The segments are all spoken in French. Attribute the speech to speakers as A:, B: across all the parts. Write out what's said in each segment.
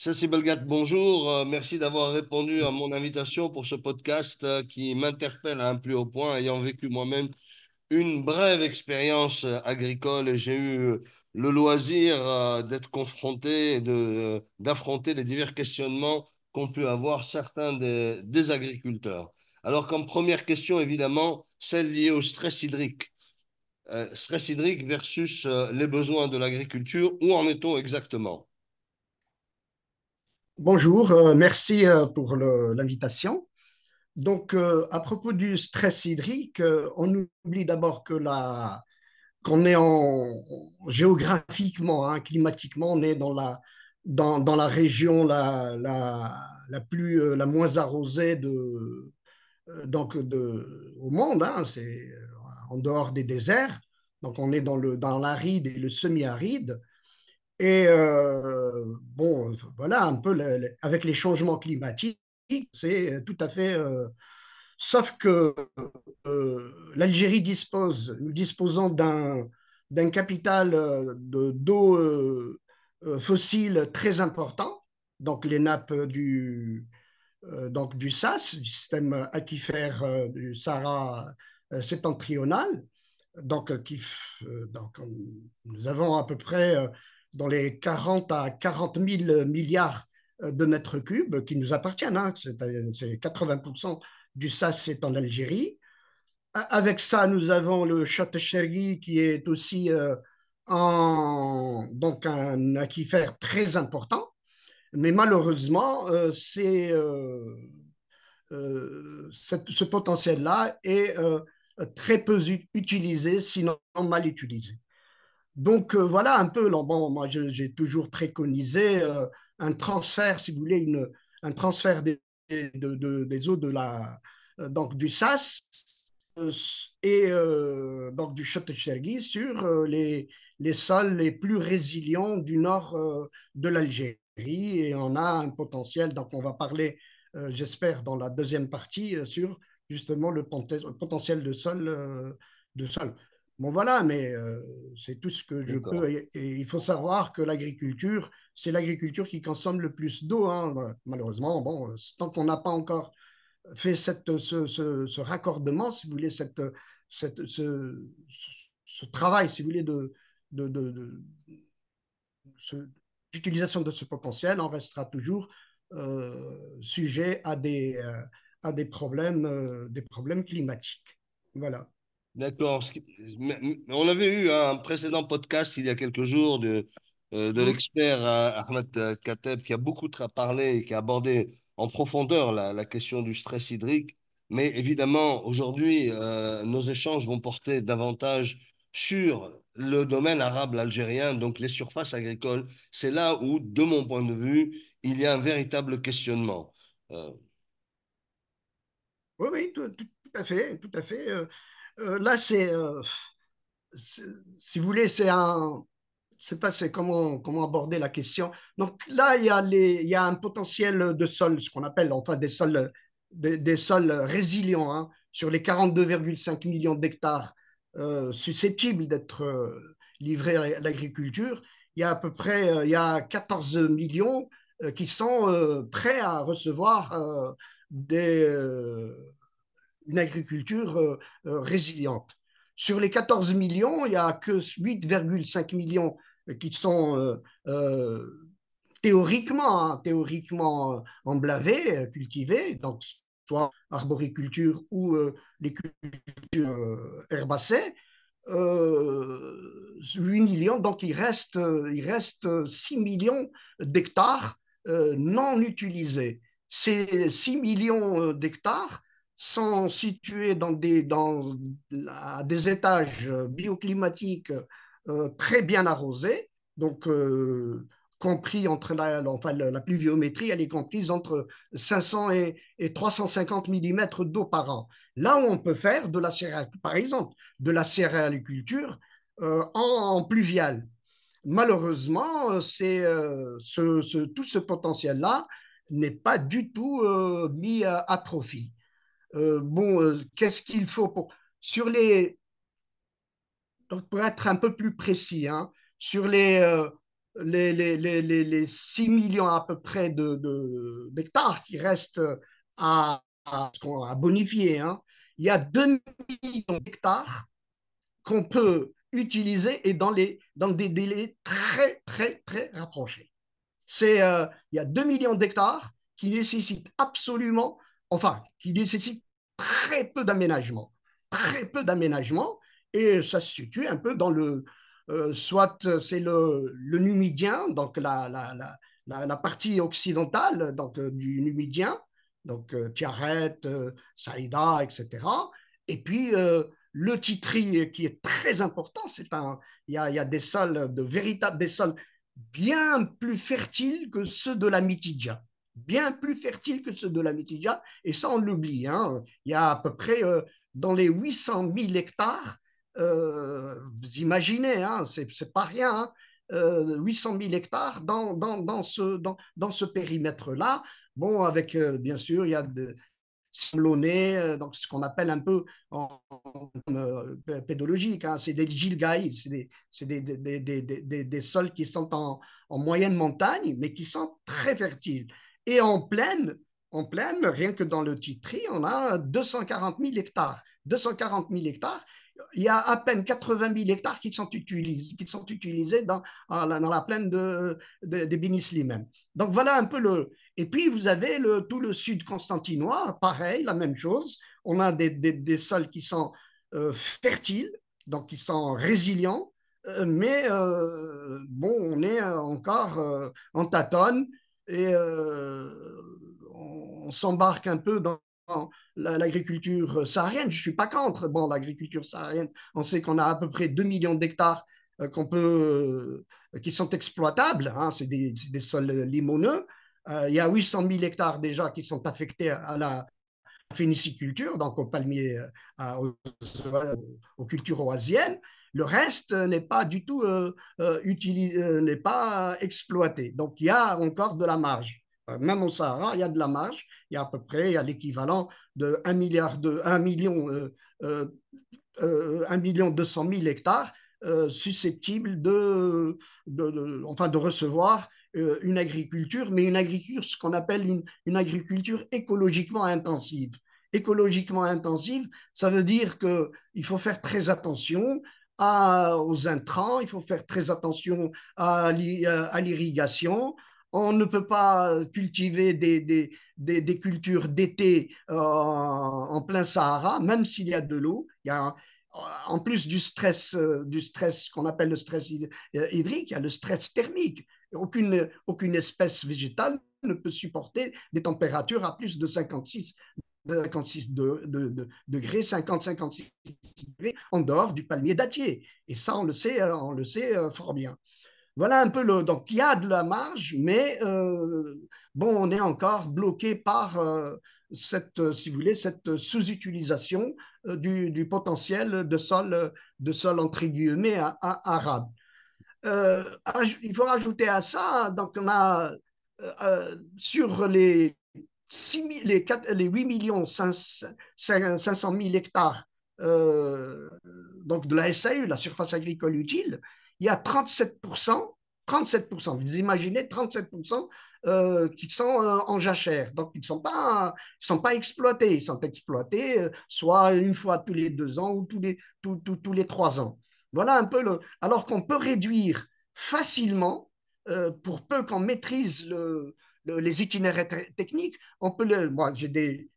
A: Ceci Belgat, bonjour. Merci d'avoir répondu à mon invitation pour ce podcast qui m'interpelle à un plus haut point, ayant vécu moi-même une brève expérience agricole et j'ai eu le loisir d'être confronté et d'affronter les divers questionnements qu'ont pu avoir certains des agriculteurs. Alors, comme première question, évidemment, celle liée au stress hydrique. Stress hydrique versus les besoins de l'agriculture, où en est-on exactement?
B: Bonjour, merci pour l'invitation. Donc, à propos du stress hydrique, on oublie d'abord qu'on est géographiquement, hein, climatiquement, on est dans la région la moins arrosée au monde, hein, c'est en dehors des déserts. Donc, on est dans l'aride et le semi-aride. Et bon, voilà, un peu avec les changements climatiques, c'est tout à fait. Sauf que l'Algérie nous disposons d'un capital d'eau fossile très important, donc les nappes du SAS, du système aquifère du Sahara septentrional. Donc, donc, nous avons à peu près dans les 40 à 40 000 milliards de mètres cubes qui nous appartiennent, hein. C'est 80% du SAS, c'est en Algérie. Avec ça, nous avons le Chott el qui est aussi donc un aquifère très important. Mais malheureusement, ce potentiel-là est très peu utilisé, sinon mal utilisé. Donc voilà un peu, bon, moi j'ai toujours préconisé un transfert, si vous voulez, un transfert des eaux donc du SAS euh, et donc du Chott-el-Chergui sur les sols les plus résilients du nord de l'Algérie. Et on a un potentiel, donc on va parler, j'espère, dans la deuxième partie sur justement le potentiel de sol. Bon voilà, mais c'est tout ce que je
A: D'accord.
B: peux. Et il faut savoir que l'agriculture, c'est l'agriculture qui consomme le plus d'eau, hein. Malheureusement, bon, tant qu'on n'a pas encore fait ce raccordement, si vous voulez, cette, ce, ce travail, si vous voulez, de, de, de, ce- d'utilisation de ce potentiel, on restera toujours sujet à des problèmes climatiques. Voilà.
A: D'accord. On avait eu un précédent podcast il y a quelques jours de
B: Hum.
A: l'expert Ahmed Kateb qui a beaucoup parlé et qui a abordé en profondeur la question du stress hydrique. Mais évidemment, aujourd'hui, nos échanges vont porter davantage sur le domaine arable algérien, donc les surfaces agricoles. C'est là où, de mon point de vue, il y a un véritable questionnement. Euh,
B: Oui, oui, tout à fait, tout à fait. Là, c'est- si vous voulez, c'est pas c'est comment aborder la question. Donc là, il y a un potentiel de sol, ce qu'on appelle enfin des sols résilients, hein, sur les 42,5 millions d'hectares susceptibles d'être livrés à l'agriculture. Il y a à peu près il y a 14 millions qui sont prêts à recevoir des, une agriculture résiliente. Sur les 14 millions, il n'y a que 8,5 millions qui sont théoriquement emblavés, cultivés, donc soit arboriculture ou les cultures herbacées. 8 millions, donc il reste 6 millions d'hectares non utilisés. Ces 6 millions d'hectares sont situés à des étages bioclimatiques très bien arrosés, donc compris entre enfin, la pluviométrie, elle est comprise entre 500 et 350 millimètres d'eau par an. Là où on peut faire de la céréale, par exemple, de la céréaliculture en pluvial. Malheureusement, tout ce potentiel-là n'est pas du tout mis à profit. Bon, qu'est-ce qu'il faut sur les, donc pour être un peu plus précis, hein, sur les les 6 millions à peu près d'hectares qui restent à bonifier, hein, il y a 2 millions d'hectares qu'on peut utiliser et dans des délais très, très, très rapprochés. Il y a 2 millions d'hectares qui nécessitent absolument, enfin, qui nécessitent très peu d'aménagement, et ça se situe un peu dans soit c'est le Numidien, donc la partie occidentale donc, du Numidien, donc Tiaret, Saïda, etc. Et puis le Titri qui est très important, il y a des sols, de véritables des sols bien plus fertiles que ceux de la Mitidja. Bien plus fertiles que ceux de la Mitidja, et ça on l'oublie. Hein. Il y a à peu près dans les 800 000 hectares, vous imaginez, hein, c'est pas rien, hein, 800 000 hectares dans ce périmètre-là. Bon, avec bien sûr, il y a sablonnés, donc ce qu'on appelle un peu en pédologique, hein, c'est des gilgaïs, c'est des sols qui sont en moyenne montagne, mais qui sont très fertiles. Et en plaine, rien que dans le Titri, on a 240 000 hectares. 240 000 hectares, il y a à peine 80 000 hectares qui sont utilisés dans la plaine des Binisli même. Donc voilà un peu le. Et puis vous avez tout le sud constantinois, pareil, la même chose. On a des sols qui sont fertiles, donc qui sont résilients, mais bon, on est encore en tâtonne et on s'embarque un peu dans l'agriculture saharienne. Je ne suis pas contre. Bon, l'agriculture saharienne, on sait qu'on a à peu près 2 millions d'hectares qui sont exploitables. Hein, c'est des sols limoneux. Il y a 800 000 hectares déjà qui sont affectés à la phéniciculture, donc aux palmiers, aux cultures oasiennes. Le reste n'est pas du tout n'est pas exploité. Donc il y a encore de la marge. Même au Sahara, il y a de la marge. Il y a à peu près, il y a l'équivalent de 1 million, 1 million 200 000 hectares susceptibles enfin, de recevoir une agriculture, mais une agriculture, ce qu'on appelle une agriculture écologiquement intensive. Écologiquement intensive, ça veut dire qu'il faut faire très attention aux intrants, il faut faire très attention à l'irrigation. On ne peut pas cultiver des cultures d'été en plein Sahara, même s'il y a de l'eau. Il y a en plus du stress qu'on appelle le stress hydrique, il y a le stress thermique. Aucune espèce végétale ne peut supporter des températures à plus de 56 degrés, 50-56 degrés en dehors du palmier dattier. Et ça, on le sait fort bien. Voilà un peu le. Donc, il y a de la marge, mais bon, on est encore bloqué par si vous voulez, cette sous-utilisation du potentiel de sol entre guillemets arabe. Il faut rajouter à ça, donc on a sur les 8 millions 500 000 hectares donc de la SAU, la surface agricole utile, il y a 37%, vous imaginez 37% qui sont en jachère. Donc, ils ne sont pas exploités. Ils sont exploités soit une fois tous les 2 ans ou tous les 3 ans. Voilà un peu le. Alors qu'on peut réduire facilement, pour peu qu'on maîtrise les itinéraires techniques, on peut le. Moi, j'ai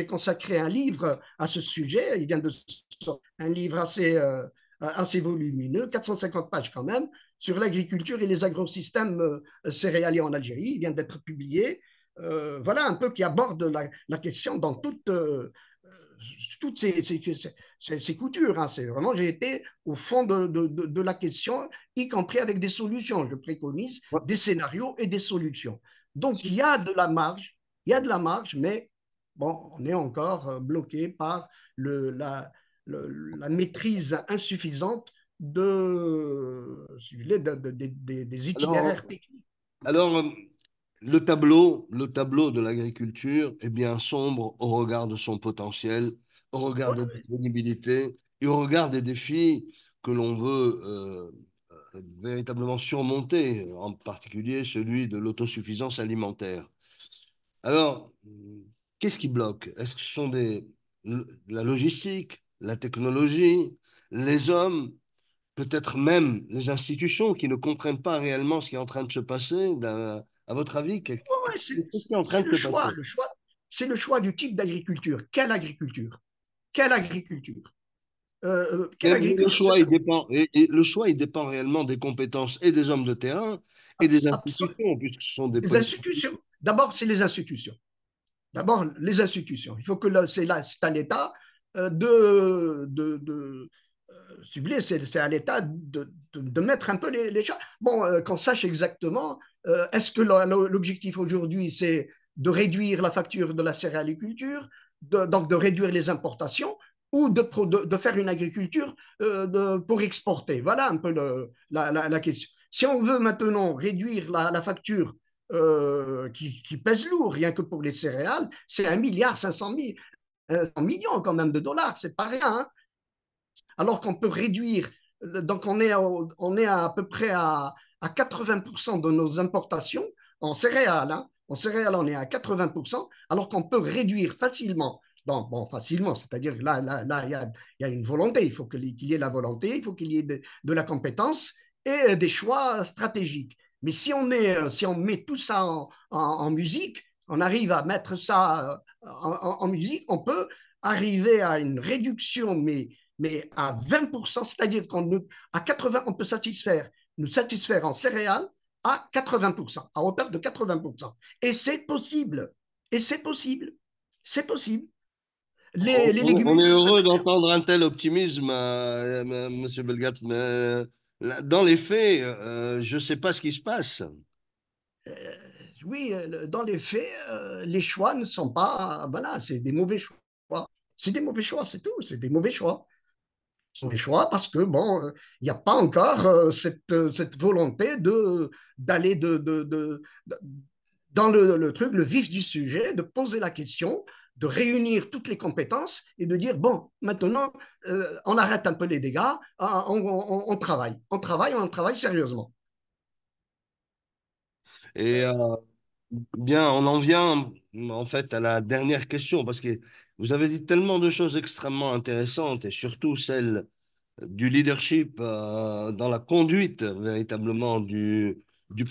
B: consacré un livre à ce sujet. Il vient de sortir un livre assez volumineux, 450 pages quand même, sur l'agriculture et les agrosystèmes céréaliers en Algérie. Il vient d'être publié. Voilà un peu qui aborde la question dans toutes ces coutures. Hein. C'est vraiment, j'ai été au fond de la question, y compris avec des solutions. Je préconise des scénarios et des solutions. Donc, il y a de la marge, mais bon, on est encore bloqué par la maîtrise insuffisante des
A: Alors,
B: itinéraires techniques.
A: alors, le tableau de l'agriculture est bien sombre au regard de son potentiel, au regard
B: Ouais,
A: de la
B: ouais.
A: disponibilité et au regard des défis que l'on veut véritablement surmonter, en particulier celui de l'autosuffisance alimentaire. Alors, qu'est-ce qui bloque? Est-ce que ce sont la logistique, la technologie, les hommes, peut-être même les institutions qui ne comprennent pas réellement ce qui est en train de se passer? À votre avis,
B: Ouais,
A: qu'est-ce qui est en train
B: c'est
A: de se passer?
B: c'est le choix du type d'agriculture. Quelle agriculture? Quelle agriculture? Quelle
A: Mais le
B: agriculture, c'est
A: choix,
B: ça.
A: il dépend, et le choix, il dépend réellement des compétences et des hommes de terrain et des institutions, puisque ce sont des
B: Les
A: politiques.
B: institutions. D'abord, c'est les institutions. D'abord, les institutions. Il faut que c'est à l'État si vous voulez, c'est à l'État de mettre un peu les choses. Bon, qu'on sache exactement, est-ce que l'objectif aujourd'hui, c'est de réduire la facture de la céréaliculture, donc de réduire les importations, ou de faire une agriculture pour exporter. Voilà un peu la question. Si on veut maintenant réduire la facture qui pèse lourd, rien que pour les céréales, c'est 1,5 milliard quand même de dollars, c'est pas rien, hein. Alors qu'on peut réduire, donc on est à peu près à 80% de nos importations en céréales, hein. En céréales, on est à 80%, alors qu'on peut réduire facilement. Bon, facilement, c'est-à-dire que là, il y a une volonté, il faut qu'il y ait la volonté, il faut qu'il y ait de la compétence et des choix stratégiques. Mais si on met tout ça en musique, on arrive à mettre ça en musique, on peut arriver à une réduction, mais à 20%, c'est-à-dire à 80, on peut nous satisfaire en céréales à 80%, à hauteur de 80%. Et c'est possible. Et c'est possible. C'est possible. Les
A: On est
B: légumineuses, la
A: heureux
B: même chose.
A: d'entendre un tel optimisme, Monsieur Belgat, mais dans les faits, je ne sais pas ce qui se passe.
B: Oui, dans les faits, les choix ne sont pas. Voilà, c'est des mauvais choix. C'est des mauvais choix, c'est tout. C'est des mauvais choix. Sont des choix parce que bon, il n'y a pas encore cette volonté d'aller dans le truc, le vif du sujet, de poser la question, de réunir toutes les compétences et de dire bon, maintenant, on arrête un peu les dégâts, on travaille, on travaille sérieusement.
A: Et bien, on en vient en fait à la dernière question, parce que vous avez dit tellement de choses extrêmement intéressantes, et surtout celle du leadership dans la conduite véritablement du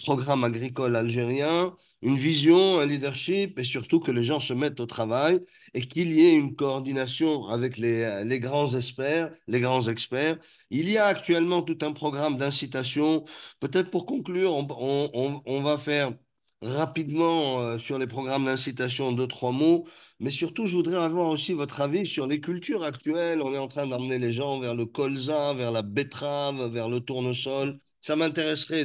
A: programme agricole algérien, une vision, un leadership et surtout que les gens se mettent au travail et qu'il y ait une coordination avec les grands experts, les grands experts. Il y a actuellement tout un programme d'incitation. Peut-être pour conclure, on va faire rapidement sur les programmes d'incitation deux, trois mots. Mais surtout, je voudrais avoir aussi votre avis sur les cultures actuelles. On est en train d'emmener les gens vers le colza, vers la betterave, vers le tournesol. Ça m'intéresserait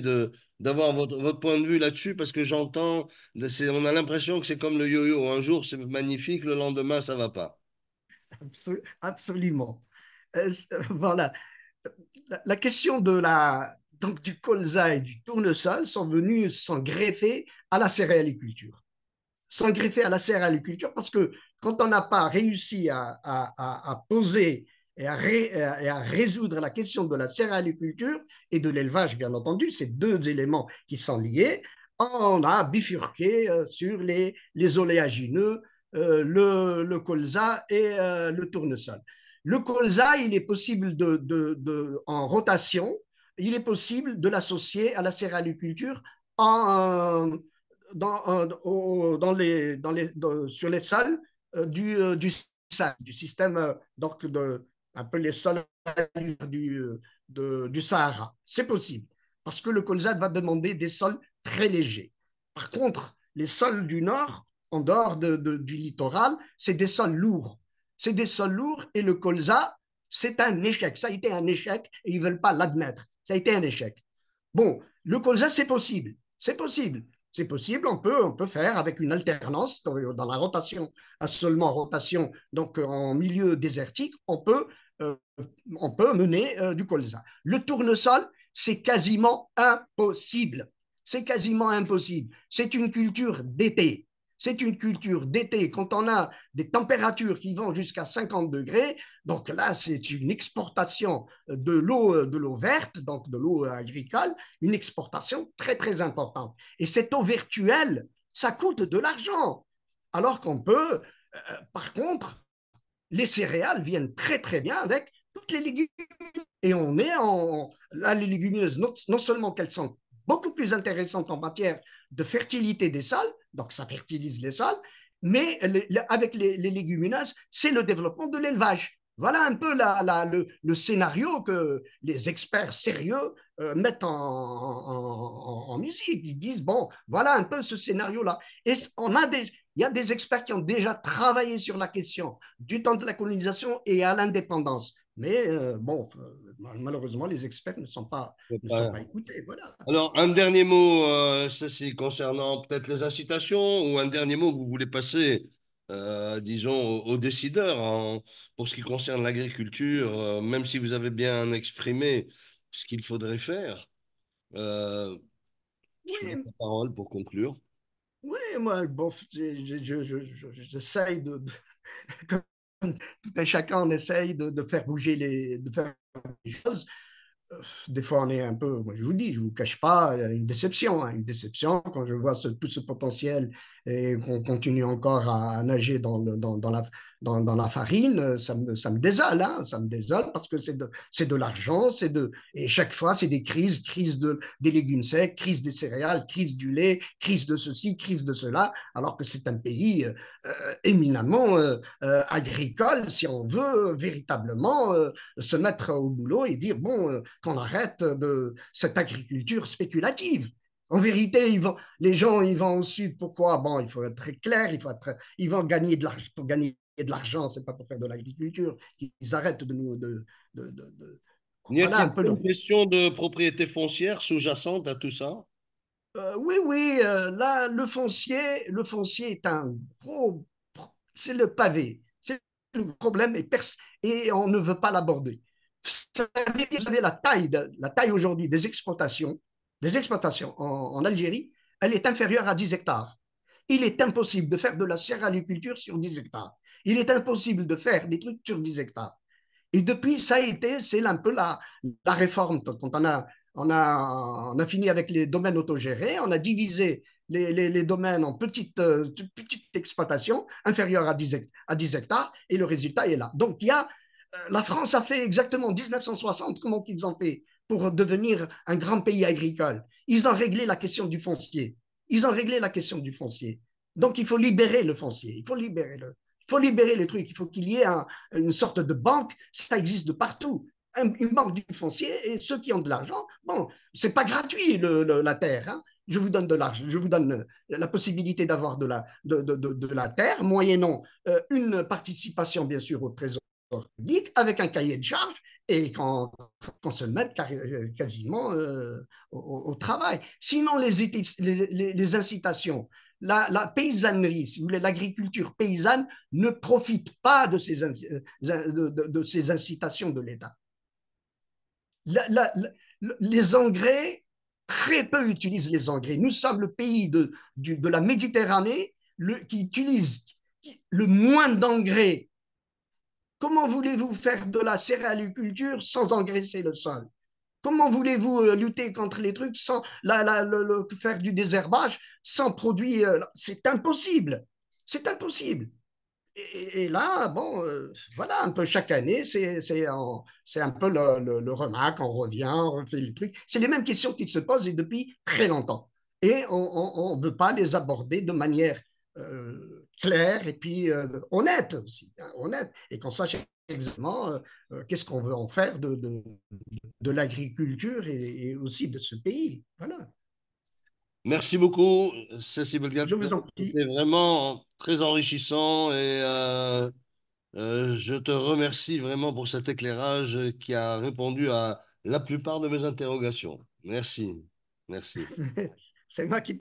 A: d'avoir votre point de vue là-dessus parce que on a l'impression que c'est comme le yo-yo. Un jour, c'est magnifique, le lendemain, ça va pas.
B: Absolument. Voilà. La question donc, du colza et du tournesol sont greffés à la céréaliculture. Sont greffés à la céréaliculture parce que quand on n'a pas réussi à poser et à résoudre la question de la céréaliculture et de l'élevage, bien entendu, ces deux éléments qui sont liés, on a bifurqué sur les oléagineux, le colza et le tournesol. Le colza, il est possible en rotation, il est possible de l'associer à la céréaliculture en, sur les sols du système donc un peu les sols du Sahara. C'est possible parce que le colza va demander des sols très légers. Par contre, les sols du nord, en dehors du littoral, c'est des sols lourds. C'est des sols lourds et le colza, c'est un échec. Ça a été un échec et ils ne veulent pas l'admettre. Ça a été un échec. Bon, le colza, c'est possible. C'est possible. C'est possible, on peut faire avec une alternance dans la rotation, à seulement rotation, donc en milieu désertique, on peut mener du colza. Le tournesol, c'est quasiment impossible. C'est quasiment impossible. C'est une culture d'été. c'est une culture d'été. Quand on a des températures qui vont jusqu'à 50 degrés, donc là, c'est une exportation de l'eau verte, donc de l'eau agricole, une exportation très, très importante. Et cette eau virtuelle, ça coûte de l'argent. Alors qu'on peut, par contre, les céréales viennent très, très bien avec toutes les légumes. Et on est en. Là, les légumineuses, non seulement qu'elles sont beaucoup plus intéressantes en matière de fertilité des sols, donc ça fertilise les sols, mais avec les légumineuses, c'est le développement de l'élevage. Voilà un peu le scénario que les experts sérieux mettent en musique. Ils disent, bon, voilà un peu ce scénario-là. Et il y a des experts qui ont déjà travaillé sur la question du temps de la colonisation et à l'indépendance. Mais bon, malheureusement, les experts ne sont pas écoutés. Voilà.
A: Alors, un dernier mot, ça c'est concernant peut-être les incitations, ou un dernier mot que vous voulez passer, disons, aux décideurs pour ce qui concerne l'agriculture, même si vous avez bien exprimé ce qu'il faudrait faire. Euh, je vous laisse
B: Oui,
A: la parole pour conclure.
B: oui, moi, bon, j'essaye comme tout un chacun, on essaye de faire bouger de faire les choses. Des fois, on est un peu, moi, je vous dis, je ne vous cache pas, une déception quand je vois tout ce potentiel et qu'on continue encore à nager dans la farine, ça me désole, hein, ça me désole parce que c'est de l'argent, et chaque fois, c'est des crises, des légumes secs, crise des céréales, crise du lait, crise de ceci, crise de cela, alors que c'est un pays éminemment agricole, si on veut véritablement se mettre au boulot et dire, bon, qu'on arrête de cette agriculture spéculative. En vérité, les gens, ils vont au sud. Pourquoi? Bon, il faut être très clair. Ils vont gagner de l'argent. Pour gagner de l'argent, c'est pas pour faire de l'agriculture. Ils arrêtent de nous.
A: N'y
B: Voilà
A: a-t-il
B: un peu
A: pas
B: le.
A: une question de propriété foncière sous-jacente à tout ça?
B: Oui, oui. Là, le foncier est un gros. C'est le pavé. C'est le problème et on ne veut pas l'aborder. Vous savez la taille aujourd'hui des exploitations en Algérie, elle est inférieure à 10 hectares. Il est impossible de faire de la céréaliculture sur 10 hectares. Il est impossible de faire des trucs sur 10 hectares. Et depuis, c'est un peu la réforme. Quand on a fini avec les domaines autogérés, on a divisé les domaines en petites exploitations inférieures à 10 hectares, et le résultat est là. Donc, la France a fait exactement 1960, comment ils ont fait pour devenir un grand pays agricole. Ils ont réglé la question du foncier. Ils ont réglé la question du foncier. Donc, il faut libérer le foncier. Il faut libérer les trucs. Il faut qu'il y ait une sorte de banque. Ça existe de partout. Une banque du foncier, et ceux qui ont de l'argent, bon, c'est pas gratuit la terre. Hein. Je vous donne de l'argent, je vous donne la possibilité d'avoir de la terre, moyennant une participation, bien sûr, au trésor public, avec un cahier de charge, et qu'on se mette quasiment au travail. Sinon, les incitations, la paysannerie, si vous voulez, l'agriculture paysanne ne profite pas de ces incitations de l'État. Les engrais, très peu utilisent les engrais. Nous sommes le pays de la Méditerranée qui utilise le moins d'engrais. Comment voulez-vous faire de la céréaliculture sans engraisser le sol? Comment voulez-vous lutter contre les trucs sans faire du désherbage sans produits? C'est impossible. C'est impossible. Et là, bon, voilà, un peu chaque année, c'est un peu le remarque, on revient, on refait le truc. C'est les mêmes questions qui se posent et depuis très longtemps. Et on ne veut pas les aborder de manière claire et puis honnête aussi, hein, honnête, et qu'on sache exactement qu'est-ce qu'on veut en faire de l'agriculture et aussi de ce pays. Voilà,
A: Merci beaucoup, Cécile
B: je
A: Belgac.
B: vous en prie.
A: C'était vraiment très enrichissant et je te remercie vraiment pour cet éclairage qui a répondu à la plupart de mes interrogations. Merci. Merci.
B: C'est moi qui